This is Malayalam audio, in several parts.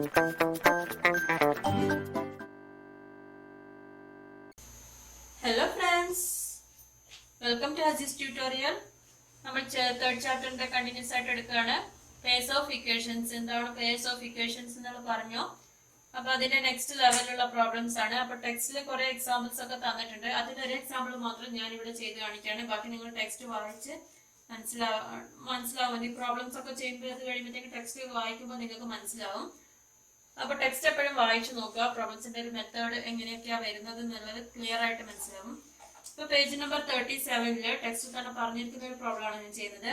Hello friends, welcome to Aziz tutorial. നമ്മൾ തേർഡ് ചാപ്റ്ററിന്റെ കണ്ടിന്യൂസ് ആയിട്ട് എടുക്കുകയാണ്. Purse of equations. എന്താണ് പേഴ്സ് ഓഫ് ഇക്വേഷൻസ് എന്ന് പറഞ്ഞു. അപ്പൊ അതിന്റെ നെക്സ്റ്റ് ലെവലിലുള്ള പ്രോബ്ലംസ് ആണ്. അപ്പൊ ടെക്സ്റ്റിൽ കുറെ എക്സാമ്പിൾസ് ഒക്കെ തന്നിട്ടുണ്ട്. അതിന്റെ ഒരു എക്സാമ്പിൾ മാത്രം ഞാൻ ഇവിടെ ചെയ്ത് കാണിക്കുകയാണ്. ബാക്കി നിങ്ങൾ ടെക്സ്റ്റ് വായിച്ച് മനസ്സിലാവും. ഈ പ്രോബ്ലംസ് ഒക്കെ ചെയ്യുമ്പോൾ അത് കഴിയുമ്പോഴത്തേക്ക് ടെക്സ്റ്റ് വായിക്കുമ്പോൾ നിങ്ങൾക്ക് മനസ്സിലാവും. അപ്പൊ ടെക്സ്റ്റ് എപ്പോഴും വായിച്ചു നോക്കുക. പ്രോബ്ലംസിന്റെ ഒരു മെത്തേഡ് എങ്ങനെയൊക്കെയാ വരുന്നത് എന്നുള്ളത് ക്ലിയർ ആയിട്ട് മനസ്സിലാവും. ഇപ്പൊ പേജ് നമ്പർ 37 ടെക്സ്റ്റ് തന്നെ പറഞ്ഞിരിക്കുന്ന ഒരു പ്രോബ്ലം ആണ് ഞാൻ ചെയ്യുന്നത്.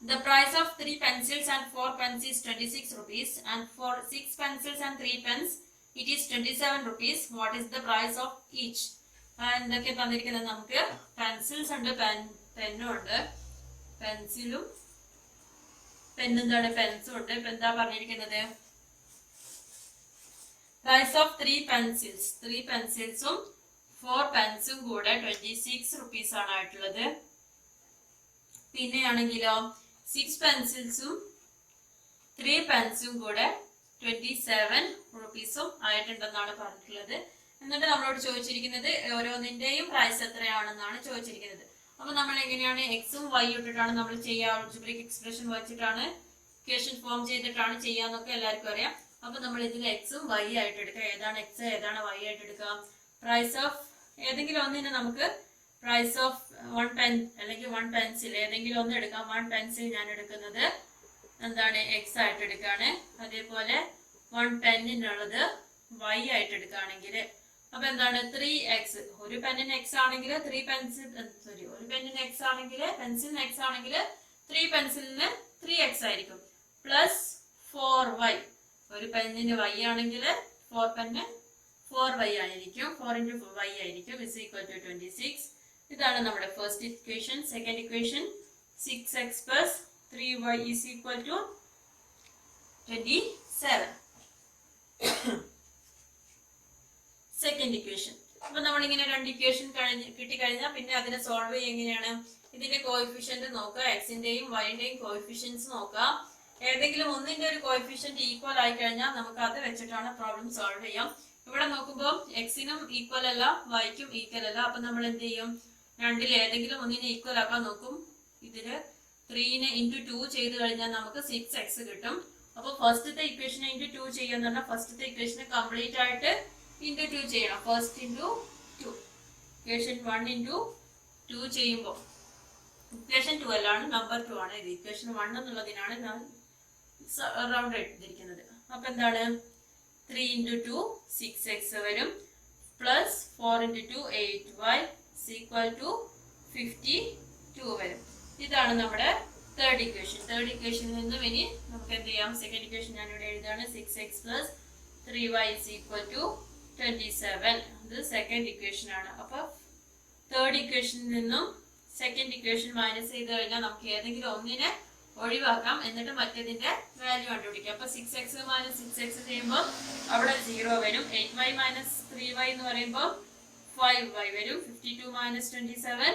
The price of 3 pencils and 4 pens is 26 rupees, and for 6 pencils and 3 pens it is 27 rupees. What is the price of each? എന്തൊക്കെ തന്നിരിക്കുന്നത്? നമുക്ക് പെൻസിൽസ് ഉണ്ട്, പെന്നും ഉണ്ട്, പെൻസിലും പെൻസും ഉണ്ട്. ഇപ്പൊ എന്താ പറഞ്ഞിരിക്കുന്നത്? പ്രൈസ് ഓഫ് 3 പെൻസിൽസ്, 3 പെൻസിൽസും 4 പെൻസും കൂടെ 26 rupees ആണ് ആയിട്ടുള്ളത്. പിന്നെയാണെങ്കിലോ 6 പെൻസിൽസും 3 പെൻസും കൂടെ 27 rupees ആയിട്ടുണ്ടെന്നാണ് പറഞ്ഞിട്ടുള്ളത്. എന്നിട്ട് നമ്മളോട് ചോദിച്ചിരിക്കുന്നത് ഓരോന്നിന്റെയും പ്രൈസ് എത്രയാണെന്നാണ് ചോദിച്ചിരിക്കുന്നത്. അപ്പൊ നമ്മൾ എങ്ങനെയാണ് എക്സും വൈ ഇട്ടിട്ടാണ് നമ്മൾ ചെയ്യുക. ആൾജിബ്രിക് എക്സ്പ്രഷൻ വെച്ചിട്ടാണ് ഇക്വേഷൻ ഫോം ചെയ്തിട്ടാണ് ചെയ്യാന്നൊക്കെ എല്ലാവർക്കും അറിയാം. അപ്പൊ നമ്മൾ ഇതിൽ എക്സും വൈ ആയിട്ട് എടുക്കുക. ഏതാണ് എക്സ്, ഏതാണ് വൈ ആയിട്ട് എടുക്കുക? പ്രൈസ് ഓഫ് ഏതെങ്കിലും ഒന്നിന് നമുക്ക് പ്രൈസ് ഓഫ് 1 പെൻ അല്ലെങ്കിൽ 1 പെൻസിൽ ഏതെങ്കിലും ഒന്ന് എടുക്കാം. 1 പെൻസിൽ ഞാൻ എടുക്കുന്നത് എന്താണ് എക്സ് ആയിട്ട് എടുക്കുകയാണ്. അതേപോലെ 1 പെന്നിനുള്ളത് വൈ ആയിട്ട് എടുക്കുകയാണെങ്കിൽ അപ്പൊ എന്താണ് 3x. ഒരു പെന്നിന് എക്സ് ആണെങ്കിൽ 3 പെൻസിൽ ഒരു പെന്നിന് എക്സ് ആണെങ്കിൽ പെൻസിലിന് എക്സ് ആണെങ്കിൽ 3 പെൻസിലിന് 3x ആയിരിക്കും. Plus 4y. ഒരു പെന്നിന് വൈ ആണെങ്കിൽ 4 പെന്ന് 4y ആയിരിക്കും. 4 into y ആയിരിക്കും. is equal to 26. ഇതാണ് നമ്മുടെ first equation. Second equation 6x plus 3y is equal to 27. Second equation. അപ്പൊ നമ്മളിങ്ങനെ രണ്ട് ഇക്വേഷൻ കിട്ടിക്കഴിഞ്ഞാൽ പിന്നെ അതിനെ സോൾവ് ചെയ്യുക എങ്ങനെയാണ്? ഇതിന്റെ കോഎഫിഷ്യന്റ് നോക്കുക, എക്സിന്റെയും വൈന്റെയും കോഎഫിഷ്യൻസ് നോക്കുക. ഏതെങ്കിലും ഒന്നിന്റെ ഒരു കോഎഫിഷ്യന്റ് ഈക്വൽ ആയി കഴിഞ്ഞാൽ നമുക്ക് അത് വെച്ചിട്ടാണ് പ്രോബ്ലം സോൾവ് ചെയ്യാം. ഇവിടെ നോക്കുമ്പോൾ എക്സിനും ഈക്വൽ അല്ല, വൈക്കും ഈക്വൽ അല്ല. അപ്പൊ നമ്മൾ എന്ത് ചെയ്യും? രണ്ടിൽ ഏതെങ്കിലും ഒന്നിനെ ഈക്വൽ ആക്കാൻ നോക്കും. ഇതില് 3നെ into 2 ചെയ്ത് കഴിഞ്ഞാൽ നമുക്ക് 6x കിട്ടും. അപ്പൊ ഫസ്റ്റത്തെ ഇക്വേഷനെ into 2 ചെയ്യാന്ന് പറഞ്ഞാൽ ഫസ്റ്റത്തെ ഇക്വേഷനെ കംപ്ലീറ്റ് ആയിട്ട് into 2 ചെയ്യണം. ഫസ്റ്റ് into 2 ഇക്വേഷൻ 1 into 2 ചെയ്യുമ്പോൾ ഇക്വേഷൻ 12 ആണ്, നമ്പർ 2 ആണ്. ഇത് ഇക്വേഷൻ 1 എന്നുള്ളതിനാണ് ഞാൻ റൗണ്ട് എടുത്തിരിക്കുന്നത്. അപ്പൊ എന്താണ് 3 into 2 6x വരും. Plus 4 into 2 8y is equal to 52 വരും. ഇതാണ് നമ്മുടെ തേർഡ് ഇക്വേഷൻ. തേർഡ് ഇക്വേഷനിൽ നിന്നും ഇനി നമുക്ക് എന്ത് ചെയ്യാം? സെക്കൻഡ് ഇക്വേഷൻ ഞാൻ ഇവിടെ എഴുതാണ്. 6x plus 3y is equal to 27. ഇത് സെക്കൻഡ് ഇക്വേഷൻ ആണ്. അപ്പൊ തേർഡ് ഇക്വേഷനിൽ നിന്നും സെക്കൻഡ് ഇക്വേഷൻ മൈനസ് ചെയ്ത് കഴിഞ്ഞാൽ നമുക്ക് ഏതെങ്കിലും ഒന്നിനെ ഒഴിവാക്കാം. എന്നിട്ട് മറ്റേതിന്റെ വാല്യൂ കണ്ടുപിടിക്കാം. അപ്പൊ 6x minus 6x ചെയ്യുമ്പോൾ അവിടെ 0 വരും. 8y minus 3y എന്ന് പറയുമ്പോൾ 5y വരും. 52 minus 27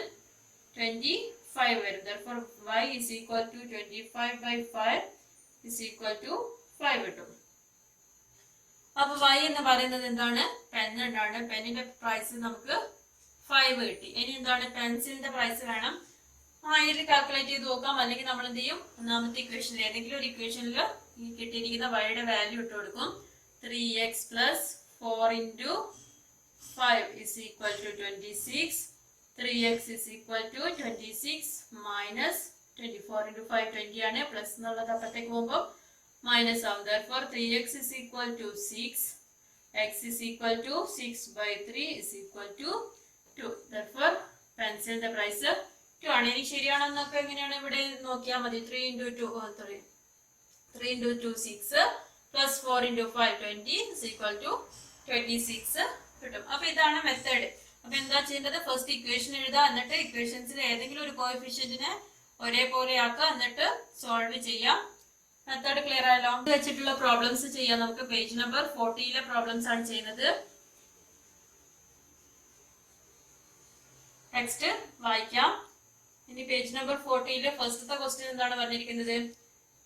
25 വരും. Therefore y is equal to 25 by 5 is equal to 5 കിട്ടും. അപ്പൊ y എന്ന് പറയുന്നത് എന്താണ്? പെൻ ഉണ്ടാണ്. പെന്നിന്റെ പ്രൈസ് നമുക്ക് 5 കിട്ടി. ഇനി എന്താണ്? പെൻസിലിന്റെ പ്രൈസ് വേണം. ഇതിൽ കാൽക്കുലേറ്റ് ചെയ്ത് നോക്കാം. അല്ലെങ്കിൽ നമ്മൾ എന്ത് ചെയ്യും? ഒന്നാമത്തെ ഇക്വേഷനിൽ ഏതെങ്കിലും ഒരു ഇക്വേഷനിൽ ഈ കിട്ടിയിരിക്കുന്ന വൈയുടെ വാല്യൂ ഇട്ട് കൊടുക്കും. 3x plus 4 into 5 is equal to 26. 3x is equal to 26 minus 24 into 5 20 ആണ്. പ്ലസ് എന്നുള്ളത് അപ്പത്തേക്ക് പോകുമ്പോൾ മൈനസ് ആവും. Therefore 3x is equal to 6. x is equal to 6 by 3 is equal to 2. Therefore പെൻസിലിന്റെ price 2 ആണ്. ഇനി ശരിയാണെന്നൊക്കെ എങ്ങനെയാണ് ഇവിടെ നോക്കിയാൽ മതി. 3 into 2 6 plus 4 into 5 20 is equal to 26 കിട്ടും. അപ്പൊ ഇതാണ് മെത്തേഡ്. അപ്പൊ എന്താ ചെയ്യേണ്ടത്? ഫസ്റ്റ് ഇക്വേഷൻ എഴുതുക. എന്നിട്ട് ഇക്വേഷൻസിൽ ഏതെങ്കിലും ഒരു കോഎഫിഷ്യന്റിനെ ഒരേപോലെ ആക്കുക. എന്നിട്ട് സോൾവ് ചെയ്യാം. മെത്തേഡ് ക്ലിയർ ആയല്ലോ? വെച്ചിട്ടുള്ള പ്രോബ്ലംസ് ചെയ്യാം. നമുക്ക് പേജ് നമ്പർ 40 പ്രോബ്ലംസ് ആണ് ചെയ്യുന്നത്. ടെക്സ്റ്റ് വായിക്കാം. ഇനി പേജ് നമ്പർ 40 ഫസ്റ്റത്തെ ക്വസ്റ്റ്യൻ എന്താണ് പറഞ്ഞിരിക്കുന്നത്?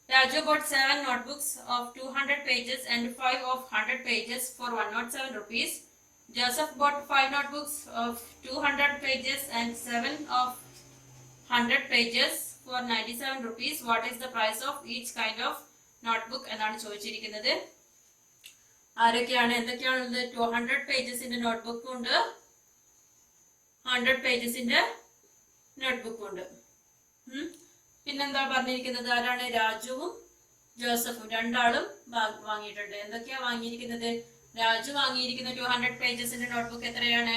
Raju bought 7 notebooks of 200 pages and 5 of 100 pages for 107 rupees. Joseph bought 5 notebooks of 200 pages and 7 of 100 pages for 97 rupees. What is the price of each kind of notebook എന്നാണ് ചോദിച്ചിരിക്കുന്നത്. ആരൊക്കെയാണ് എന്തൊക്കെയാണുള്ളത്? 200 പേജസിന്റെ നോട്ട്ബുക്ക് ഉണ്ട്, 100 പേജസിന്റെ നോട്ട്ബുക്ക് ഉണ്ട്. പിന്നെന്താ പറഞ്ഞിരിക്കുന്നത്? ആരാണ്? രാജുവും ജോസഫും രണ്ടാളും വാങ്ങിയിട്ടുണ്ട്. എന്തൊക്കെയാ വാങ്ങിയിരിക്കുന്നത്? രാജു വാങ്ങിയിരിക്കുന്ന 200 പേജസിന്റെ നോട്ട്ബുക്ക് എത്രയാണ്?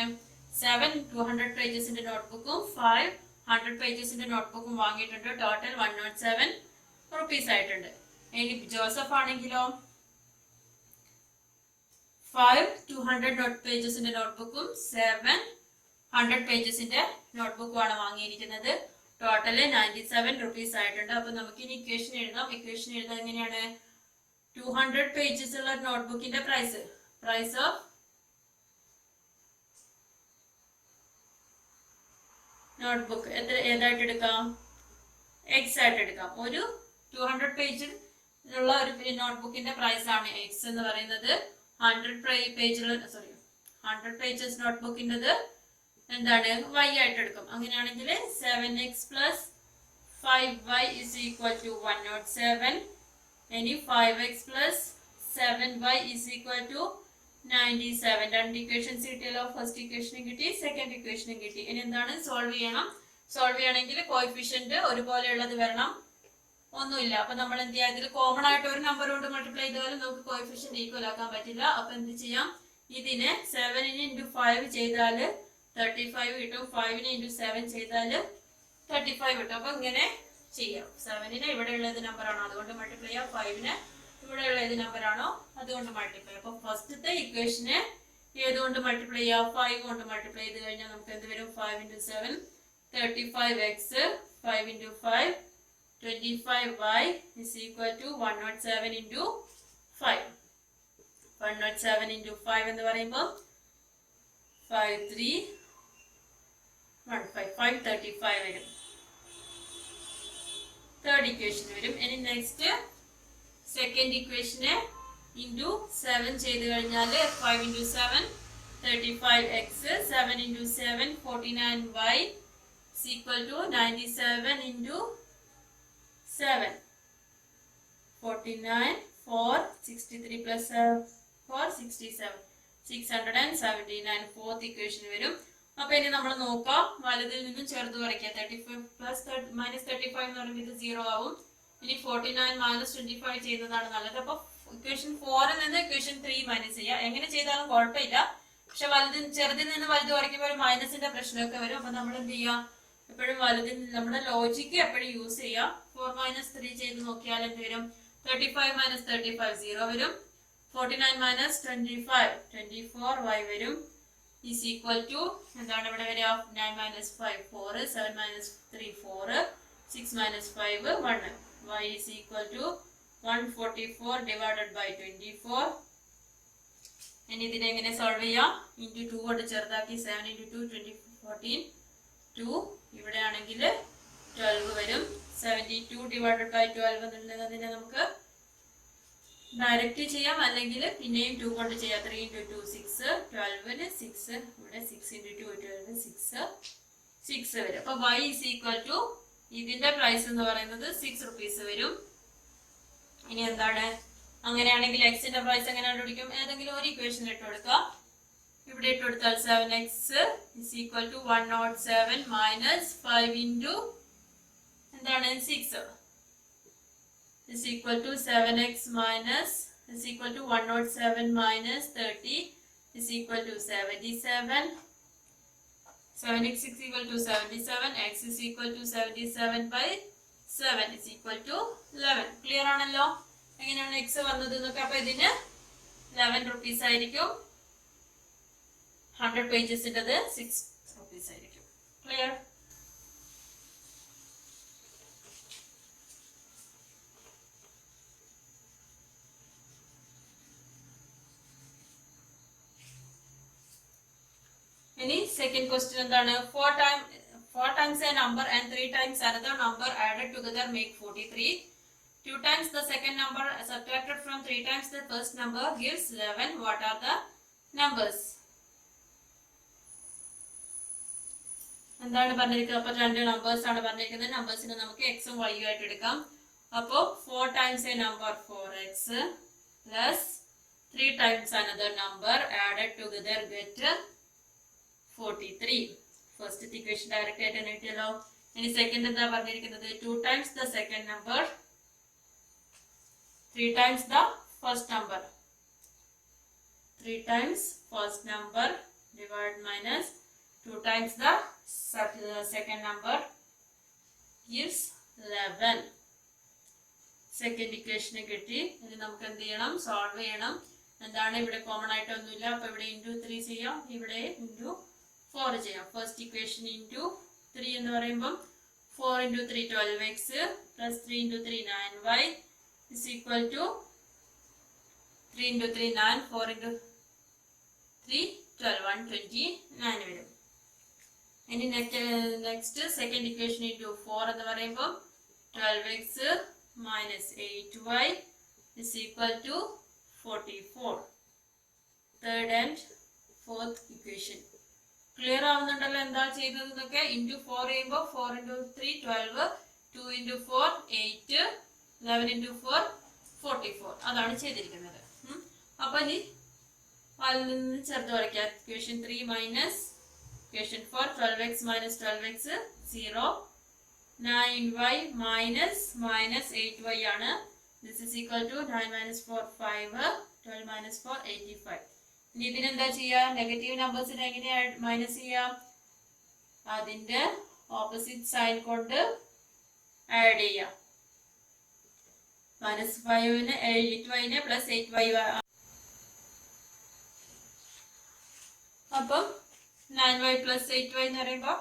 7 200 പേജസിന്റെ നോട്ട്ബുക്കും 5 100 പേജസിന്റെ നോട്ട്ബുക്കും വാങ്ങിയിട്ടുണ്ട്. ടോട്ടൽ 107 റുപ്പീസ് ആയിട്ടുണ്ട്. ഇനി ജോസഫ് ആണെങ്കിലോ 5 200 പേജസിന്റെ നോട്ട്ബുക്കും 7 100 പേജസിന്റെ നോട്ട്ബുക്കും ആണ് വാങ്ങിയിരിക്കുന്നത്. ടോട്ടല് 97 റുപ്പീസ് ആയിട്ടുണ്ട്. അപ്പൊ നമുക്ക് ഇനി ഇക്വേഷൻ എഴുതാം. ഇക്വേഷൻ എഴുതാൻ എങ്ങനെയാണ്? 200 പേജസ് ഉള്ള നോട്ട്ബുക്കിന്റെ പ്രൈസ് ഓഫ് നോട്ട്ബുക്ക് ഏതായിട്ട് എടുക്കാം? എക്സ് ആയിട്ട് എടുക്കാം. ഒരു 200 പേജിൽ ഉള്ള ഒരു നോട്ട്ബുക്കിന്റെ പ്രൈസ് ആണ് എക്സ് എന്ന് പറയുന്നത്. 100 പേജസ് നോട്ട്ബുക്കിൻ്റെത് എന്താണ്? വൈ ആയിട്ട് എടുക്കും. അങ്ങനെയാണെങ്കിൽ 7x plus 5y is equal to 107. ഇനി 5x plus 7y is equal to 97. രണ്ട് ഇക്വേഷൻസ് കിട്ടിയല്ലോ. ഫസ്റ്റ് ഇക്വേഷനും കിട്ടി, സെക്കൻഡ് ഇക്വേഷനും കിട്ടി. ഇനി എന്താണ്? സോൾവ് ചെയ്യണം. സോൾവ് ചെയ്യണമെങ്കിൽ കോഎഫിഷ്യന്റ് ഒരുപോലെയുള്ളത് വരണം. ഒന്നുമില്ല. അപ്പൊ നമ്മൾ എന്ത് ചെയ്യാം? ഇതിൽ കോമൺ ആയിട്ട് ഒരു നമ്പർ കൊണ്ട് മൾട്ടിപ്ലൈ ചെയ്താലും നമുക്ക് കോഎഫിഷ്യന്റ് ഈക്വൽ ആക്കാൻ പറ്റില്ല. അപ്പൊ എന്ത് ചെയ്യാം? ഇതിനെ 7 into 5 ചെയ്താൽ 35 കിട്ടും. 5 into 7 ചെയ്താൽ 35 കിട്ടും. അപ്പൊ ഇങ്ങനെ ചെയ്യാം. 7 ഇവിടെയുള്ള ഏത് നമ്പർ ആണോ അതുകൊണ്ട് മൾട്ടിപ്ലൈ ചെയ്യാം. 5 ഇവിടെയുള്ള ഏത് നമ്പർ ആണോ അതുകൊണ്ട് മൾട്ടിപ്ലൈ. അപ്പൊ ഫസ്റ്റത്തെ ഇക്വേഷനെ ഏതുകൊണ്ട് മൾട്ടിപ്ലൈ ചെയ്യാം? 5 കൊണ്ട് മൾട്ടിപ്ലൈ ചെയ്ത് കഴിഞ്ഞാൽ നമുക്ക് എന്ത് വരും? 5 into 7 35x 5 into 5 25y is equal to 107 into 5. 107 into 5 എന്ന് പറയുമ്പോൾ 535 വരും. തേർഡ് ഇക്വേഷൻ വരും. ഇനി നെക്സ്റ്റ് സെക്കൻഡ് ഇക്വേഷനെ ഇൻറ്റു 7 ചെയ്ത് കഴിഞ്ഞാൽ 5 into 7 35x 7 into 7 49y is equal to 97 into 7 49 4 63 plus 4 67 679. Fourth equation വരും. അപ്പൊ ഇനി നമ്മൾ നോക്കാം. വലതിൽ നിന്നും ചെറുത് കുറയ്ക്കുക. 35 plus -35 എന്ന് പറയുമ്പോൾ ഇത് 0 ആവും. ഇനി 49 - 25 ചെയ്യുന്നതാണ് നല്ലത്. അപ്പൊ ഇക്വേഷൻ 4 നിന്ന് ഇക്വേഷൻ 3 മൈനസ് ചെയ്യുക. എങ്ങനെ ചെയ്താലും കുഴപ്പമില്ല. പക്ഷെ ചെറുതിൽ നിന്ന് വലുത് കുറയ്ക്കുമ്പോൾ ഒരു മൈനസിന്റെ പ്രശ്നമൊക്കെ വരും. അപ്പൊ നമ്മൾ എന്ത് ചെയ്യുക? എപ്പോഴും വലുതിൽ നമ്മുടെ ലോജിക്ക് എപ്പോഴും യൂസ് ചെയ്യുക. 4 - 3 ചെയ്ത് നോക്കിയാൽ എന്ത് വരും? 35 - 35 0 വരും. 49 - 25 24y വരും. is equal to എന്താണ് ഇവിടെ വരിക? 9 - 5 4 7 - 3 4 6 - 5 1. y is equal to 144 divided by 24. ഇനി ഇതിനെ എങ്ങനെ സോൾവ് ചെയ്യാം? ഇൻറ്റു 2 കൊണ്ട് ചെറുതാക്കി 7 into 2 14 2. ഇവിടെ ആണെങ്കിൽ 12 വരും. 72 divided by 12 എന്നുള്ളതിനെ നമുക്ക് ഡയറക്റ്റ് ചെയ്യാം, അല്ലെങ്കിൽ പിന്നെയും 2 കൊണ്ട് ചെയ്യാം. 3 into 2 6 12 6. ഇവിടെ 6 into 2 12 6 വരും. അപ്പൊ y is equal to ഇതിന്റെ പ്രൈസ് എന്ന് പറയുന്നത് 6 റുപ്പീസ് വരും. ഇനി എന്താണ്? അങ്ങനെയാണെങ്കിൽ എക്സിന്റെ പ്രൈസ് എങ്ങനെ കണ്ടുപിടിക്കും? ഏതെങ്കിലും ഒരു ഇക്വേഷൻ ഇട്ട് കൊടുക്കുക. ഇവിടെ ഇട്ട് കൊടുത്താൽ 7x is equal to 107 minus 5 into എന്താണ് 6 is equal to 7x minus is equal to 107 minus 30 is equal to 77. 7x is equal to 77. X is equal to 77 by 7 is equal to 11. Clear ആണല്ലോ എങ്ങനെയാണ് x വന്നത് എന്നൊക്കെ? അപ്പൊ ഇതിന് 11 റുപ്പീസ് ആയിരിക്കും. 100 പേജസിൻ്റെത് 6 റുപ്പീസ് ആയിരിക്കും. ക്ലിയർ? ഇനി സെക്കൻഡ് ക്വസ്റ്റ്യൻ എന്താണ്? 4 times a number and 3 times another number added together make 43. 2 times the second number subtracted from 3 times the first number gives 11. What are the numbers? എന്താണ് പറഞ്ഞിരിക്കുന്നത്? അപ്പോൾ രണ്ട് നമ്പേഴ്സ് ആണ് പറഞ്ഞിരിക്കുന്നത്. നമ്പേഴ്സിനെ നമുക്ക് എക്സും വൈയും ആയിട്ട് എടുക്കാം. അപ്പോൾ 4 times a number 4x plus 3 times another number added together get 43. First equation direct ആയിട്ട് തന്നെ കിട്ടിയല്ലോ. ഇനി സെക്കൻഡ് എന്താ പറഞ്ഞിരിക്കുന്നത്? 2 times the second number 3 times the first number. 3 times first number divide minus 2 times the second number gives 11. Second ഇക്വേഷന് കിട്ടി. ഇനി നമുക്ക് എന്ത് ചെയ്യണം? സോൾവ് ചെയ്യണം. എന്താണ് ഇവിടെ കോമൺ ആയിട്ടൊന്നുമില്ല. അപ്പൊ ഇവിടെ ഇൻറ്റു 3 ചെയ്യാം, ഇവിടെ ഇൻറ്റു 4 ചെയ്യാം. ഫസ്റ്റ് ഇക്വേഷൻ ഇൻറ്റു 3 എന്ന് പറയുമ്പം 4 into 3 12x plus 3 into 3 9y is equal to 3 into 3 9, 4 into 3 12, 129 വരും. ഇനി നെക്സ്റ്റ് സെക്കൻഡ് ഇക്വേഷൻ ഇൻറ്റു 4 എന്ന് പറയുമ്പോൾ 12x minus 8y is equal to 44. Third and fourth equation. Clear ആവുന്നുണ്ടല്ലോ എന്താ ചെയ്തതെന്നൊക്കെ? ഇൻറ്റു 4 ചെയ്യുമ്പോൾ 4 into 3 12, 2 into 4 8, 11 into 4 44. അതാണ് ചെയ്തിരിക്കുന്നത്. അപ്പൊ ഇനി അതിൽ നിന്ന് ചേർത്ത് വരയ്ക്കാം. Equation 3 minus equation 4 12x minus 12x 0, 9y minus 8y ആണ്. This is equal to 9 minus 4 5, 12 minus 4 85. ഇനി ഇതിനെന്താ ചെയ്യാ? നെഗറ്റീവ് നമ്പേഴ്സിനെ എങ്ങനെയാ മൈനസ് ചെയ്യാം? അതിന്റെ ഓപ്പോസിറ്റ് സൈൻ കൊണ്ട് ആഡ് ചെയ്യാം. മൈനസ് 5ന് 8y പ്ലസ് 8y. അപ്പം 9y പ്ലസ് 8y എന്ന് പറയുമ്പോ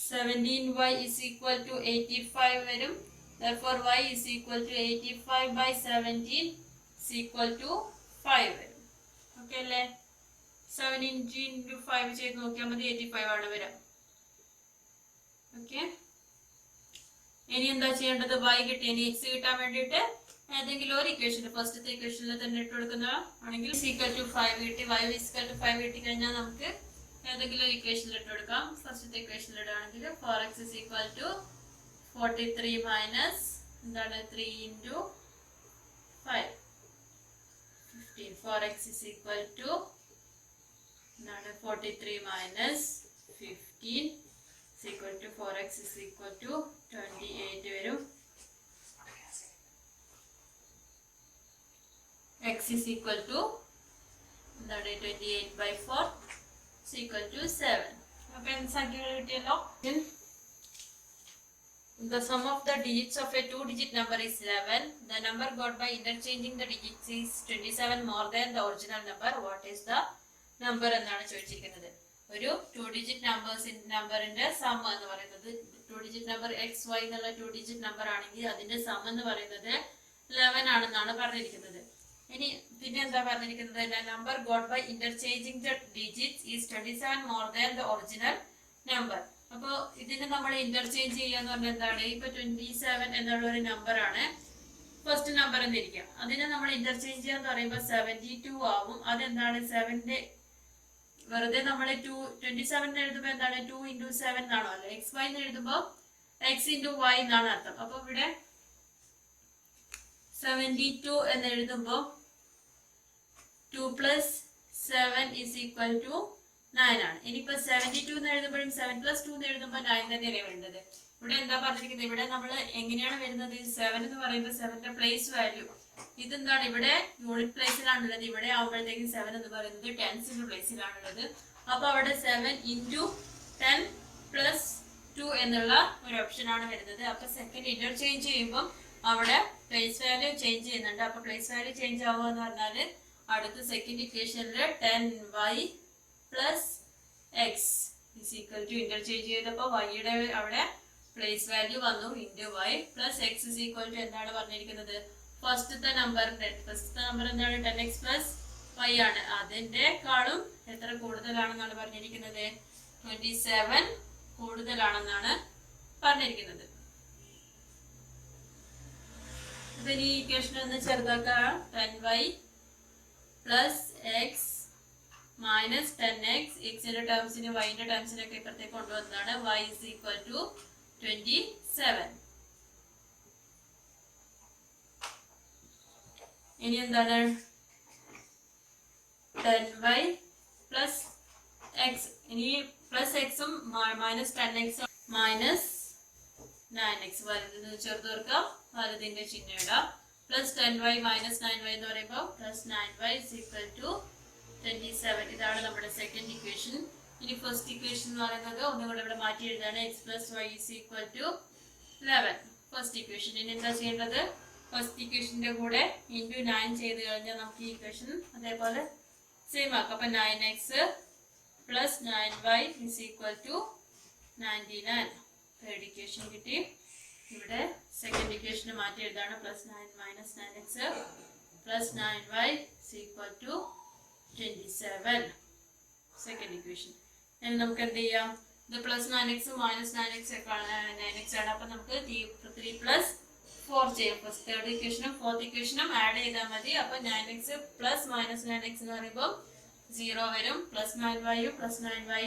17y is equal to 85 വരും. Therefore y is equal to 85 by 17 is equal to 5 വരും. ഓക്കെ അല്ലേ? 17 into 5 ചെയ്ത് നോക്കിയാൽ മതി, 85 ആണ് വരാം. ഓക്കെ, ഇനി എന്താ ചെയ്യേണ്ടത്? y കിട്ടി. ഇനി x കിട്ടാൻ വേണ്ടിയിട്ട് ഏതെങ്കിലും ഒരു ഇക്വേഷൻ ഫസ്റ്റത്തെ ഇക്വേഷനിൽ തന്നെ ഇട്ട് കൊടുക്കുന്ന ആണെങ്കിൽ ഈക്വൽ ടു 5 കിട്ടി. y ഈക്വൽ ടു 5 കിട്ടി കഴിഞ്ഞാൽ നമുക്ക് ഏതെങ്കിലും ഇക്വേഷനിൽ ഇട്ട് കൊടുക്കാം. ഫസ്റ്റത്തെ ഇക്വേഷനിൽ ഇടുകയാണെങ്കിൽ 4x is equal to 43 minus എന്താണ് 3 into 5 15. 4x is equal to എന്താണ് 43 minus 15 is equal to 4x is equal to 28 വരും. x is equal to എന്താണ് 28 by 4 is equal to 7. അപ്പോൾ എന്ത് സംഖ്യകൾ കിട്ടിയല്ലോ? The sum of the digits of a 2-digit number is 11. The number got by interchanging the digits is 27 more than the original number. What is the number എന്നാണ് ചോദിച്ചിരിക്കുന്നത്. ഒരു 2-digit നമ്പറിന്റെ സം എന്ന് പറയുന്നത് 2-digit നമ്പർ xy എന്നുള്ള 2-digit നമ്പർ ആണെങ്കിൽ അതിന്റെ സം എന്ന് പറയുന്നത് 11 ആണെന്നാണ് പറഞ്ഞിരിക്കുന്നത്. ഇനി പിന്നെ എന്താ പറഞ്ഞിരിക്കുന്നത്? Number got by interchanging the digits is 27 more than the original number. അപ്പോൾ ഇതിന് നമ്മൾ ഇന്റർചേഞ്ച് ചെയ്യാന്ന് പറഞ്ഞാൽ എന്താണ്? ഇപ്പൊ 27 എന്നുള്ള ഒരു നമ്പർ ആണ് ഫസ്റ്റ് നമ്പർ എന്നിരിക്കാം. അതിനെ നമ്മൾ ഇന്റർചേഞ്ച് ചെയ്യാന്ന് പറയുമ്പോൾ 72 ആവും. അതെന്താണ്? 7ന്റെ വെറുതെ നമ്മൾ 27 എഴുതുമ്പോൾ എന്താണ്? 2 into 7 എന്നാണോ? അല്ലെ xy എന്ന് എഴുതുമ്പോൾ x into y എന്നാണ് അർത്ഥം. അപ്പൊ ഇവിടെ 72 എന്ന് എഴുതുമ്പോൾ 2 plus 7 is equal to 9 ആണ്. ഇനിയിപ്പോ 72 എന്ന് എഴുതുമ്പോഴും 7 plus 2 എന്ന് എഴുതുമ്പോൾ 9 തന്നെയല്ലേ വേണ്ടത്. ഇവിടെ എന്താ പറഞ്ഞിരിക്കുന്നത്? ഇവിടെ നമ്മൾ എങ്ങനെയാണ് വരുന്നത്? 7 എന്ന് പറയുമ്പോൾ 7ന്റെ പ്ലേസ് വാല്യൂ ഇതെന്താണ്? ഇവിടെ യൂണിറ്റ് പ്ലേസിലാണുള്ളത്. ഇവിടെ ആവുമ്പോഴത്തേക്കും 7 എന്ന് പറയുന്നത് ടെൻസിന്റെ പ്ലേസിലാണുള്ളത്. അപ്പൊ അവിടെ 7 into 10 plus 2 എന്നുള്ള ഒരു ഓപ്ഷൻ ആണ് വരുന്നത്. അപ്പൊ സെക്കൻഡ് ഇന്റർചേഞ്ച് ചെയ്യുമ്പോൾ അവിടെ പ്ലേസ് വാല്യൂ ചേഞ്ച് ചെയ്യുന്നുണ്ട്. അപ്പൊ പ്ലേസ് വാല്യൂ ചേഞ്ച് ആവുക എന്ന് പറഞ്ഞാല് അടുത്ത സെക്കൻഡ് ഇക്വേഷനിൽ 10y plus x is equal to interchange ചെയ്തപ്പോൾ വൈയുടെ അവിടെ പ്ലേസ് വാല്യൂ വന്നു into y plus x is equal to എന്താണ് പറഞ്ഞിരിക്കുന്നത്? ഫസ്റ്റത്തെ നമ്പർ എന്താണ്? 10x പ്ലസ് വൈ ആണ്. അതിൻ്റെക്കാളും എത്ര കൂടുതലാണെന്നാണ് പറഞ്ഞിരിക്കുന്നത്? 27 കൂടുതലാണെന്നാണ് പറഞ്ഞിരിക്കുന്നത്. അപ്പൊ ഇനി ഇക്വേഷൻ ഒന്ന് ചെറുതാക്കാം. 10y plus X minus 10x, എക്സിന്റെ ടേംസിന് വൈന്റെ ടേംസിനൊക്കെ ഇപ്പുറത്തേക്ക് കൊണ്ടുവന്നതാണ്. y is equal to 27. ഇനി എന്താണ് 10y പ്ലസ് എക്സ്, ഇനി പ്ലസ് എക്സും മൈനസ് 10x മൈനസ് 9x, വലുത് ചേർത്ത് തീർക്കാം, വലുതിന്റെ ചിഹ്നം ഇടാം. പ്ലസ് 10y മൈനസ് 9y എന്ന് പറയുമ്പോൾ plus 9y is equal to 27. ഇതാണ് നമ്മുടെ സെക്കൻഡ് ഇക്വേഷൻ. ഇനി ഫസ്റ്റ് ഇക്വേഷൻ എന്ന് പറയുന്നത് ഒന്നുകൂടെ ഇവിടെ മാറ്റി എഴുതാണ്. x plus y is equal to 11. First equation. ഇനി എന്താ ചെയ്യേണ്ടത്? ഫസ്റ്റ് ഇക്വേഷന്റെ കൂടെ ഇൻറ്റു 9 ചെയ്ത് കഴിഞ്ഞാൽ നമുക്ക് ഈ ഇക്വേഷൻ അതേപോലെ സെയിം ആക്കാം. അപ്പൊ 9x plus 9y is equal to 99. Third equation കിട്ടി. ഇവിടെ സെക്കൻഡ് ഇക്വേഷന് മാറ്റി എഴുതാണ്. Plus 9 minus 9x plus 9y is equal to 27. Second equation. ഇനി നമുക്ക് എന്ത് ചെയ്യാം? ഇത് പ്ലസ് 9x മൈനസ് 9x ആണ്. അപ്പൊ നമുക്ക് 3 പ്ലസ് 4 ചെയ്യാം. ഫസ്റ്റ് തേർഡ് ഇക്വേഷനും ഫോർത്ത് ഇക്വേഷനും ആഡ് ചെയ്താൽ മതി. അപ്പൊ 9x പ്ലസ് മൈനസ് 9x എന്ന് പറയുമ്പോൾ 0 വരും. Plus 9y plus 9y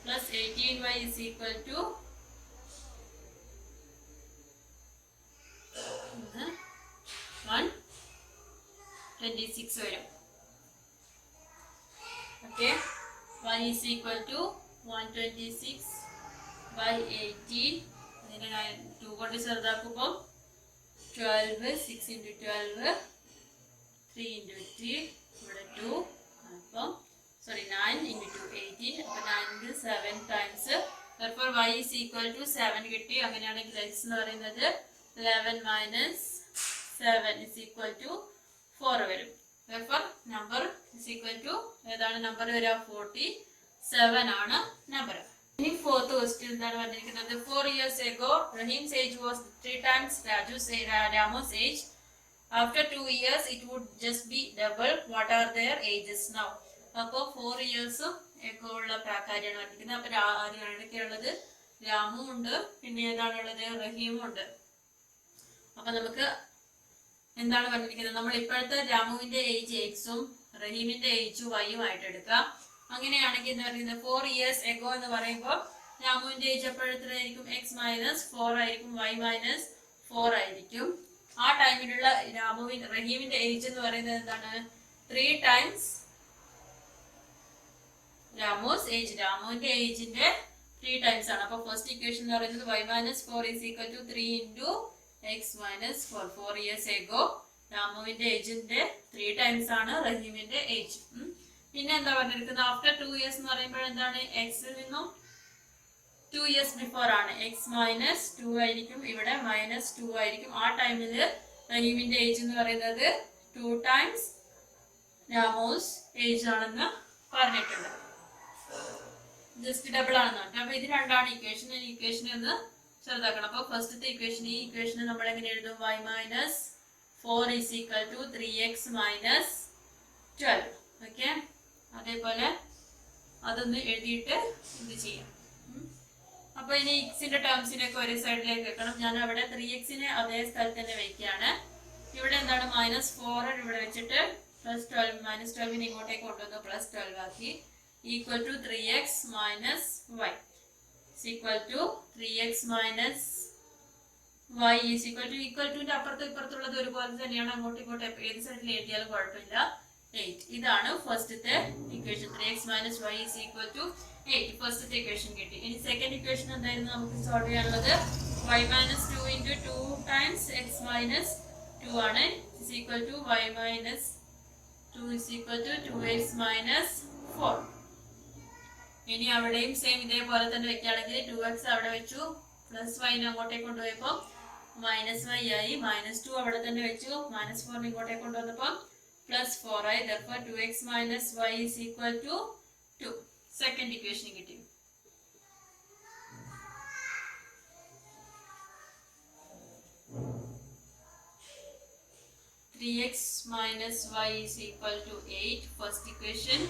plus 18y is equal to 126 വരും. Okay, y is equal to 126 by 18. ഇതിനെ 2 കൊണ്ട് ചെറുതാക്കുമ്പോൾ 12, 6 into 12, 3 into 3, ഇവിടെ 2, അപ്പം 9 into 2, 18. അപ്പോൾ 9 7 times. therefore y is equal to 7 കിട്ടി. അങ്ങനെയാണെങ്കിൽ x എന്ന് പറയുന്നത് 11 minus 7 is equal to 4 വരും. therefore number is equal to ഏതാണ് നമ്പർ വരിക? 47 ആണ് നമ്പർ. ഇനി ഫോർത്ത് ക്വസ്റ്റ്യൻ എന്താണ് പറഞ്ഞിരിക്കുന്നത്? 4 years ago Rahim's age was 3 times Ramu's age. After 2 years it would just be double. What are their ages now? അപ്പോൾ 4 years എഗോ ഉള്ള കാര്യമാണ് പറഞ്ഞിരിക്കുന്നത്. അപ്പൊ ആരൊക്കെയുള്ളത്? രാമു ഉണ്ട്, പിന്നെ ഏതാണുള്ളത്? റഹീമും ഉണ്ട്. അപ്പൊ നമുക്ക് എന്താണ് പറഞ്ഞിരിക്കുന്നത്? നമ്മൾ ഇപ്പോഴത്തെ രാമുവിന്റെ ഏജ് എക്സും റഹീമിന്റെ ഏജ് വൈയും ആയിട്ട് എടുക്കാം. അങ്ങനെയാണെങ്കിൽ എന്താ പറയുന്നത്? 4 years എഗോ എന്ന് പറയുമ്പോൾ രാമുവിന്റെ ഏജ് എപ്പോഴെത്രയായിരിക്കും? എക്സ് മൈനസ് 4 ആയിരിക്കും, വൈ മൈനസ് 4 ആയിരിക്കും. ആ ടൈമിലുള്ള റഹീമിന്റെ ഏജ് എന്ന് പറയുന്നത് എന്താണ്? 3 times രാമോസ് ഏജ്. രാമുവിന്റെ ഏജിന്റെ 3 times ആണ്. അപ്പൊ ഫസ്റ്റ് ഇക്വേഷൻ എന്ന് പറയുന്നത് y minus 4 is equal to 3 into x minus 4. 4 years ago രാമുവിന്റെ ഏജിന്റെ 3 times ആണ് റഹീമിന്റെ ഏജ്. പിന്നെ എന്താ പറഞ്ഞിരിക്കുന്നത്? ആഫ്റ്റർ 2 years എന്ന് പറയുമ്പോൾ എന്താണ്? എക്സിൽ നിന്നും 2 years ബിഫോർ ആണ്. എക്സ് മൈനസ് 2 ആയിരിക്കും, ഇവിടെ മൈനസ് 2 ആയിരിക്കും. ആ ടൈമില് റഹീമിന്റെ ഏജ് എന്ന് പറയുന്നത് 2 times രാമോസ് ഏജ് ആണെന്ന് പറഞ്ഞിട്ടുണ്ട്. ജസ്റ്റ് ഡബിൾ ആണെന്ന് പറഞ്ഞു. അപ്പൊ ഇത് രണ്ടാണ് ഇക്വേഷൻ. ഇക്വേഷൻ ഒന്ന് ചെറുതാക്കണം. അപ്പൊ ഫസ്റ്റത്തെ ഇക്വേഷൻ, ഈ ഇക്വേഷൻ നമ്മൾ എങ്ങനെ എഴുതും? y minus 4 is equal to 3x minus 12. Okay, അതേപോലെ അതൊന്ന് എഴുതിയിട്ട് ഇത് ചെയ്യാം. അപ്പൊ ഇനി എക്സിന്റെ ടേംസിനൊക്കെ ഒരേ സൈഡിലേക്ക് വെക്കണം. ഞാൻ അവിടെ 3xനെ അതേ സ്ഥലത്ത് തന്നെ വെക്കുകയാണ്. ഇവിടെ എന്താണ്? -4 ഇവിടെ വെച്ചിട്ട് പ്ലസ് 12 മൈനസ് 12 ഇങ്ങോട്ടേക്ക് കൊണ്ടുവന്നു, പ്ലസ് 12 ആക്കി. Equal to 3x minus y is equal to 3x minus y is equal to അപ്പുറത്തും ഇപ്പുറത്തുള്ളത് ഒരുപോലെ തന്നെയാണ്. അങ്ങോട്ടും ഇങ്ങോട്ടും ഏത് സൈഡിൽ എഴുതിയാലും കുഴപ്പമില്ല. 8. ഇതാണ് ഫസ്റ്റത്തെ equation. 3x minus y is equal to 8. ഫസ്റ്റത്തെ ഇക്വേഷൻ കിട്ടി. ഇനി സെക്കൻഡ് ഇക്വേഷൻ എന്തായിരുന്നു നമുക്ക് സോൾവ് ചെയ്യാനുള്ളത്? y minus 2 into 2 times x minus 2 ആണ്. is equal to y minus 2 is equal to 2x minus 4. ഇനി അവിടെയും സെയിം ഇതേപോലെ തന്നെ വെക്കുകയാണെങ്കിൽ 2x അവിടെ വെച്ചു, പ്ലസ് വൈനെ അങ്ങോട്ടേക്ക് കൊണ്ടുപോയപ്പോൾ മൈനസ് വൈ ആയി. -2 അവിടെ തന്നെ വെച്ചു, -4 ഇങ്ങോട്ടേക്ക് കൊണ്ടുവന്നപ്പോൾ +4 ആയി. therefore 2x minus y is equal to 2. Second equation കിട്ടി. (3x minus y is equal to 8). First equation.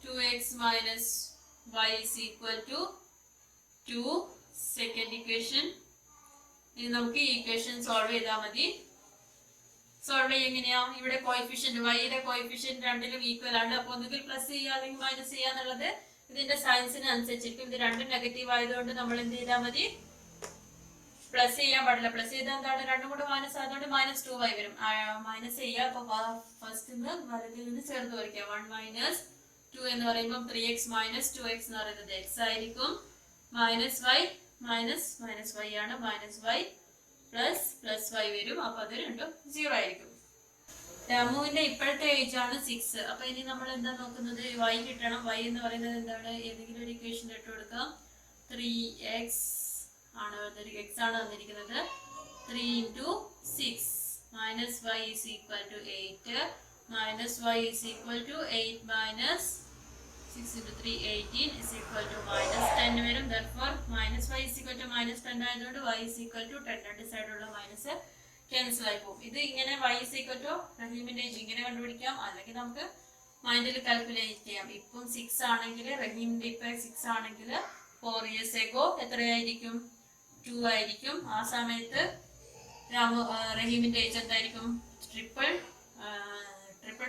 2x minus y is equal to 2. Second equation. ഇനി നമുക്ക് ഈ ഇക്വേഷൻ സോൾവ് ചെയ്താൽ മതി. സോൾവ് ചെയ്യുക എങ്ങനെയാ? ഇവിടെ കോയിഫിഷ്യന്റ് വൈയുടെ കോയിഫിഷ്യന്റ് രണ്ടിലും ഈക്വൽ ആണ്. അപ്പൊ ഒന്നുകിൽ പ്ലസ് ചെയ്യുക അല്ലെങ്കിൽ മൈനസ് ചെയ്യുക എന്നുള്ളത് ഇതിന്റെ സയൻസിന് അനുസരിച്ചിരിക്കും. ഇത് രണ്ടും നെഗറ്റീവ് ആയതുകൊണ്ട് നമ്മൾ എന്ത് ചെയ്താൽ മതി? പ്ലസ് ചെയ്യാൻ പാടില്ല. പ്ലസ് ചെയ്താൽ എന്താണ്? രണ്ടും കൂടെ മൈനസ് ആയതുകൊണ്ട് -2y വരും. മൈനസ് ചെയ്യുക. അപ്പൊ ഫസ്റ്റ് വലതിൽ നിന്ന് ചേർത്ത് വരയ്ക്കുക. 1 - 2 എന്ന് പറയുമ്പോൾ 3x - 2x എന്ന് പറയുന്നത് x ആയിരിക്കും. -y -y ആണ്. -y പ്ലസ് y വരും. അപ്പൊ അത് രണ്ടും 0 ആയിരിക്കും. രാമുവിന്റെ ഇപ്പോഴത്തെ ഏജ് ആണ് 6. അപ്പൊ ഇനി നമ്മൾ എന്താ നോക്കുന്നത്? y കിട്ടണം. y എന്ന് പറയുന്നത് എന്താണ്? ഏതെങ്കിലും ഒരു ഇക്വേഷൻ ഇട്ട് കൊടുക്കാം. 3x ആണ് x ആണ് തന്നിരിക്കുന്നത്. 3 × 6 -y is equal to 8 -y is equal to 8 - 6 × 3 18 is equal to -10 വരും. therefore -y is equal to -10 ആയതുകൊണ്ട് y is equal to 10. രണ്ട് സൈഡിലുള്ള മൈനസ് ക്യാൻസൽ ആയി പോകും. ഇത് ഇങ്ങനെ y is equal to റഹീമിന്റെ ഏജ് ഇങ്ങനെ കണ്ടുപിടിക്കാം. അല്ലെങ്കിൽ നമുക്ക് മൈൻഡിൽ കാൽക്കുലേറ്റ് ചെയ്യാം. ഇപ്പം 6 ആണെങ്കിൽ റഹീമിന്റെ ഇപ്പൊ 6 ആണെങ്കിൽ 4 years ago എത്രയായിരിക്കും? 2 ആയിരിക്കും. ആ സമയത്ത് റഹീമിന്റെ ഏജ് എന്തായിരിക്കും? ട്രിപ്പിൾ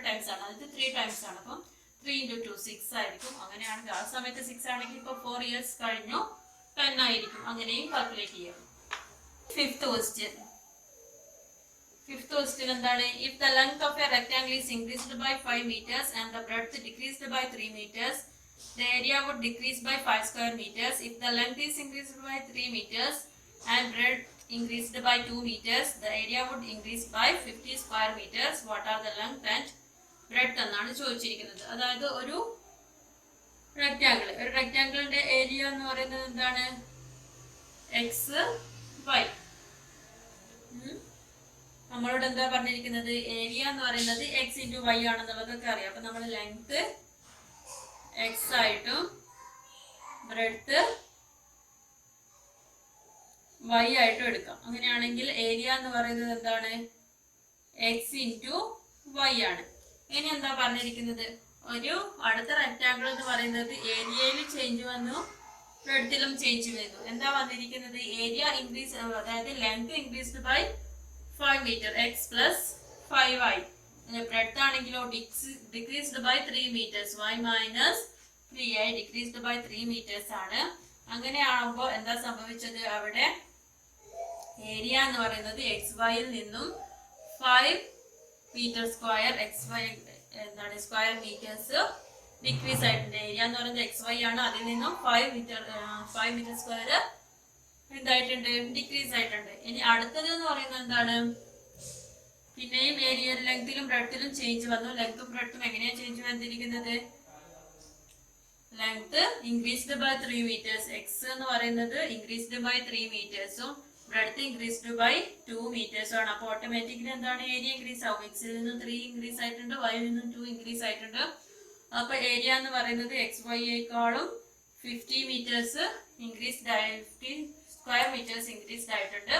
ടൈംസ് ആണ്. അതായത് 3 ടൈംസ് ആണ്. അപ്പം 3 × 2 6 ആയിരിക്കും. അങ്ങനെയാണെങ്കിൽ ആ സമയത്ത് 6 ആണെങ്കിൽ ഇപ്പൊ 4 years കഴിഞ്ഞു 10 ആയിരിക്കും. അങ്ങനെയും കാൽക്കുലേറ്റ് ചെയ്യാം. ഫിഫ്ത്ത് ക്വസ്റ്റ്യൻ എന്താണ്? If the length of a rectangle is increased by 5 meters and the breadth decreased by 3 meters, the area would decrease by 5 square meters. If the length is increased by 3 meters and breadth increased by 2 meters, the area would increase by 50 square meters. What are the length and breadth എന്നാണ് ചോദിച്ചിരിക്കുന്നത്. അതായത് ഒരു റെക്റ്റാങ്കിളിന്റെ ഏരിയ എന്ന് പറയുന്നത് എന്താണ്? x y. നമ്മളോട് എന്താ പറഞ്ഞിരിക്കുന്നത്? ഏരിയ എന്ന് പറയുന്നത് x × y ആണെന്നുള്ളതൊക്കെ അറിയാം. അപ്പൊ നമ്മൾ ലെങ്ത് x ആയിട്ടും ബ്രെഡ്ത്ത് y ആയിട്ടും എടുക്കാം. അങ്ങനെയാണെങ്കിൽ ഏരിയ എന്ന് പറയുന്നത് എന്താണ്? x × y ആണ്. ഇനി എന്താ പറഞ്ഞിരിക്കുന്നത്? ഒരു അടുത്ത റെക്റ്റാങ്കിൾ എന്ന് പറയുന്നത് ഏരിയയിൽ ചേഞ്ച് വന്നു, ബ്രെഡ്ത്തിലും ചേഞ്ച് വന്നു. എന്താ വന്നിരിക്കുന്നത്? ഏരിയ ഇൻക്രീസ്, അതായത് length increased by 5 meter x plus 5y. Breadth ആണെങ്കിലോ decreased by 3 meters y minus 3y decreased by 3 meters ആണ്. അങ്ങനെയാകുമ്പോൾ എന്താ സംഭവിച്ചത്? അവിടെ ഏരിയ എന്ന് പറയുന്നത് xyയിൽ നിന്നും 5 meter square xy എന്താണ് സ്ക്വയർ മീറ്റേഴ്സ് ഡിക്രീസ് ആയിട്ടുണ്ട്. ഏരിയ എന്ന് പറയുന്നത് xy ആണ്. അതിൽ നിന്നും 5 meter സ്ക്വയർ എന്തായിട്ടുണ്ട്? ഡിക്രീസ് ആയിട്ടുണ്ട്. ഇനി അടുത്തത് എന്ന് പറയുന്നത് എന്താണ്? പിന്നെയും ഏരിയ ലെങ്തിലും ബ്രെഡ്ത്തിലും ചേഞ്ച് വന്നു. ലെങ്തും ബ്രെഡ്ത്തും എങ്ങനെയാ ചേഞ്ച് വന്നിരിക്കുന്നത്? Length increased by 3 meters. X എന്ന് പറയുന്നത് ഇൻക്രീസ്ഡ് ബൈ 3 metersഉം ബ്രെഡ്ത്ത് ഇൻക്രീസ്ഡ് ബൈ 2 meters ആണ്. അപ്പോൾ ഓട്ടോമാറ്റിക്കലി എന്താണ്? ഏരിയ ഇൻക്രീസ് ആവും. എക്സിൽ നിന്നും 3 ഇൻക്രീസ് ആയിട്ടുണ്ട്, വൈയിൽ നിന്നും 2 ഇൻക്രീസ് ആയിട്ടുണ്ട്. അപ്പൊ ഏരിയ എന്ന് പറയുന്നത് XY-യേക്കാളും 50 meters ഇൻക്രീസ്ഡ് ആയി, 50 square meters ഇൻക്രീസ്ഡ് ആയിട്ടുണ്ട്.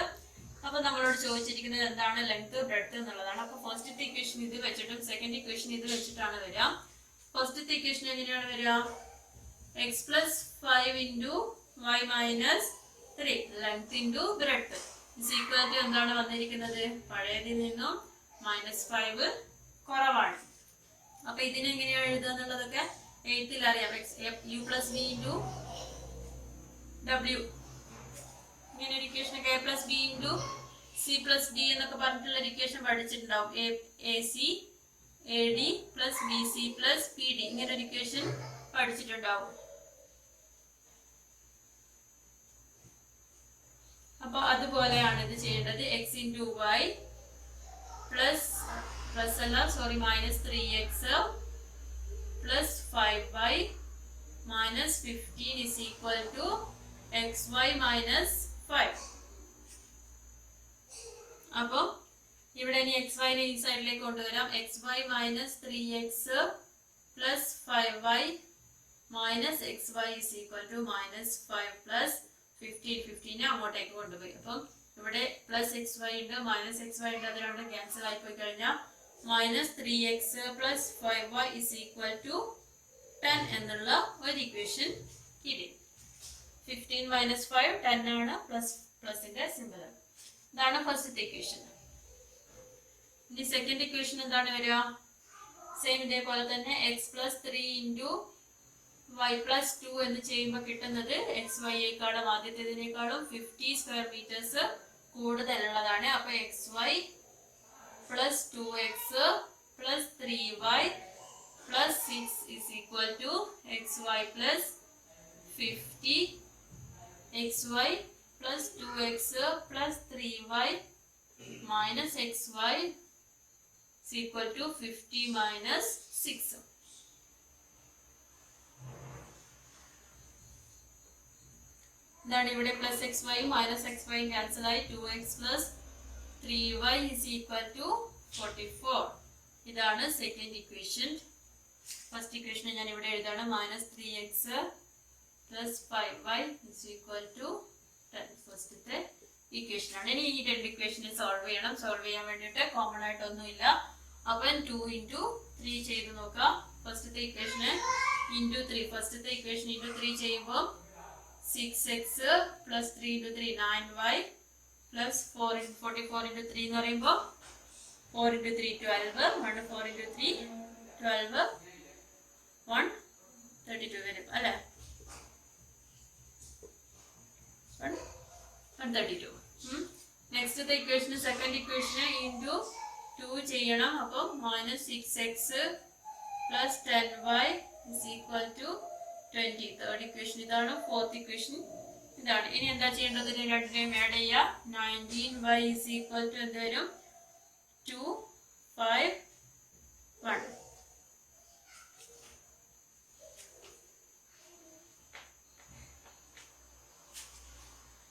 അപ്പൊ നമ്മളോട് ചോദിച്ചിരിക്കുന്നത് എന്താണ്? ലെങ്ത് ബ്രെഡ്ത്ത് എന്നുള്ളതാണ്. അപ്പൊ ഫസ്റ്റത്തെ ഇക്വേഷൻ ഇത് വെച്ചിട്ടും സെക്കൻഡ് ഇക്വേഷൻ ഇത് വെച്ചിട്ടാണ് വരിക. ഫസ്റ്റത്തെ ഇക്വേഷൻ എങ്ങനെയാണ് വരിക? x plus 5 into y minus 3 length into breadth is equal to എന്താണ് വന്നിരിക്കുന്നത്? പഴയതിൽ നിന്നും -5 കുറവാണ്. അപ്പൊ ഇതിനെങ്ങനെയാണ് എഴുതുക എന്നുള്ളതൊക്കെ 8th അറിയാം. u plus v into w ഇങ്ങനെ ഒരു ഇക്വേഷൻ ഒക്കെ a plus b into c plus d എന്നൊക്കെ പറഞ്ഞിട്ടുള്ള ഒരു equation പഠിച്ചിട്ടുണ്ടാവും. ac ad plus bc plus pd ഇങ്ങനെ ഒരു ഇക്വേഷൻ പഠിച്ചിട്ടുണ്ടാവും. അപ്പൊ അതുപോലെയാണ് ഇത് ചെയ്യേണ്ടത്. x into y plus -3x plus 5y minus 15 is equal to xy minus 5. അപ്പോൾ ഇവിടെ ഇനി xy നെ ഈ സൈഡിലേക്ക് കൊണ്ടുവരാം. xy minus 3x plus 5y minus xy is equal to -5 plus 15 അങ്ങോട്ടേക്ക് കൊണ്ടുപോയി. അപ്പം ഇവിടെ +xy ഉണ്ട്, -xy ഉണ്ട്, അത് രണ്ടും ക്യാൻസൽ ആയി പോയി കഴിഞ്ഞാൽ -3x plus 5y is equal to 10 എന്നുള്ള ഒരു ഇക്വേഷൻ കിട്ടി. 15 minus 5 10 ആണ്, പ്ലസിന്റെ സിമ്പിൾ. ഇതാണ് ഫസ്റ്റത്തെ ഇക്വേഷൻ. ഇനി സെക്കൻഡ് ഇക്വേഷൻ എന്താണ് വരിക? സെയിം ഇതേപോലെ തന്നെ x plus 3 into y plus 2 എന്ന് ചെയ്യുമ്പോൾ കിട്ടുന്നത് എക്സ് വൈയേക്കാളും ആദ്യത്തേതിനേക്കാളും 50 സ്ക്വയർ മീറ്റേഴ്സ് കൂടുതലുള്ളതാണ്. അപ്പൊ x y plus 2x plus 3y plus 6 is equal to x y plus 50 xy plus 2x plus 3y minus xy is equal to 50 minus 6. ഇതാണ് ഇവിടെ plus x y minus x y cancel ആയി 2x plus 3y is equal to 44. ഇതാണ് സെക്കൻഡ് ഇക്വേഷൻ. ഫസ്റ്റ് ഇക്വേഷൻ ഞാൻ ഇവിടെ എഴുതാണ് minus 3x plus 5y is equal to 10. ഫസ്റ്റത്തെ ഇക്വേഷൻ ആണ്. ഇനി ഈ രണ്ട് ഇക്വേഷനെ സോൾവ് ചെയ്യണം. സോൾവ് ചെയ്യാൻ വേണ്ടിയിട്ട് കോമൺ ആയിട്ടൊന്നുമില്ല. അപ്പം 2 into 3 ചെയ്ത് നോക്കാം. ഫസ്റ്റത്തെ ഇക്വേഷന് ഇൻറ്റു 3, ഫസ്റ്റത്തെ ഇക്വേഷൻ ഇൻറ്റു 3 ചെയ്യുമ്പോൾ 6x plus 3 into 3 9y plus 44 into 3 എന്ന് പറയുമ്പോൾ 4 into 3 12 1 4 into 3 12 1 32 വരും അല്ലേ? 132. Next equation second equation into 2 ചെയ്യണം. അപ്പം minus 6x plus 10y is equal to 20. Third equation ഇതാണ്. ഫോർത്ത് ഇക്വേഷൻ ഇതാണ്. ഇനി എന്താ ചെയ്യേണ്ടത്? രണ്ടിനെയും ആഡ് ചെയ്യുക. 19y ഇസ് ഈക്വൽ ടു എന്ത് വരും? 2 5 1.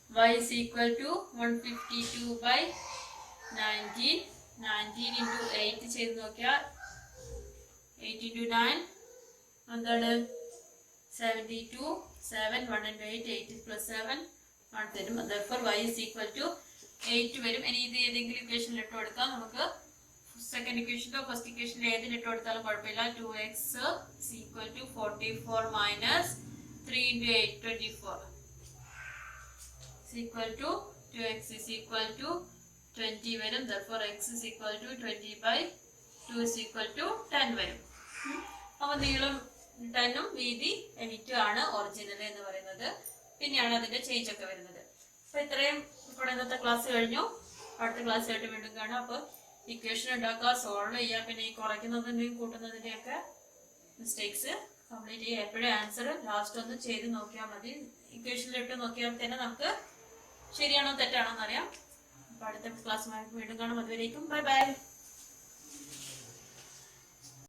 y is equal to 152 by 19. 19 into 8 ചെയ്ത് നോക്കിയാൽ 8 into 9 എന്താണ്? 72. 7 1 into 8 8 plus 7 1 തരും. therefore y is equal to 8 വരും. ഇനി ഇത് ഏതെങ്കിലും ഇക്വേഷനിൽ ഇട്ട് കൊടുക്കാം. നമുക്ക് സെക്കൻഡ് ഇക്വേഷനിലോ ഫസ്റ്റ് ഇക്വേഷനിലോ ഏതിൽ ഇട്ട് കൊടുത്താലും കുഴപ്പമില്ല. 2x is equal to 44 minus 3 into 8 24 is equal to 2x is equal to 20 വരും. therefore x is equal to 20 by 2 is equal to 10 വരും. അപ്പോൾ നീളം 10 ഉം വീതി 8 ആണ് ഒറിജിനൽ എന്ന് പറയുന്നത്. പിന്നെയാണ് അതിന്റെ ചേഞ്ച് ഒക്കെ വരുന്നത്. അപ്പോൾ ഇത്രയും ഇപ്പോൾ ഇന്നത്തെ ക്ലാസ് കഴിഞ്ഞു. അടുത്ത ക്ലാസ് ആയിട്ട് വീണ്ടും കാണാം. അപ്പോൾ ഇക്വേഷൻ ഉണ്ടാക്കുക, സോൾവ് ചെയ്യുക, പിന്നെ ഈ കുറയ്ക്കുന്നതിൻ്റെയും കൂട്ടുന്നതിൻ്റെയൊക്കെ മിസ്റ്റേക്സ് കംപ്ലീറ്റ് ചെയ്യുക. എപ്പോഴും ആൻസർ ലാസ്റ്റ് ഒന്ന് ചെയ്ത് നോക്കിയാൽ മതി. ഇക്വേഷനിലിട്ട് നോക്കിയാൽ തന്നെ നമുക്ക് ശരിയാണോ തെറ്റാണോ എന്നറിയാം. അപ്പോൾ അടുത്ത ക്ലാസ്സുമായി വീണ്ടും കാണാം. അതുവരേക്കും ബൈ ബൈ.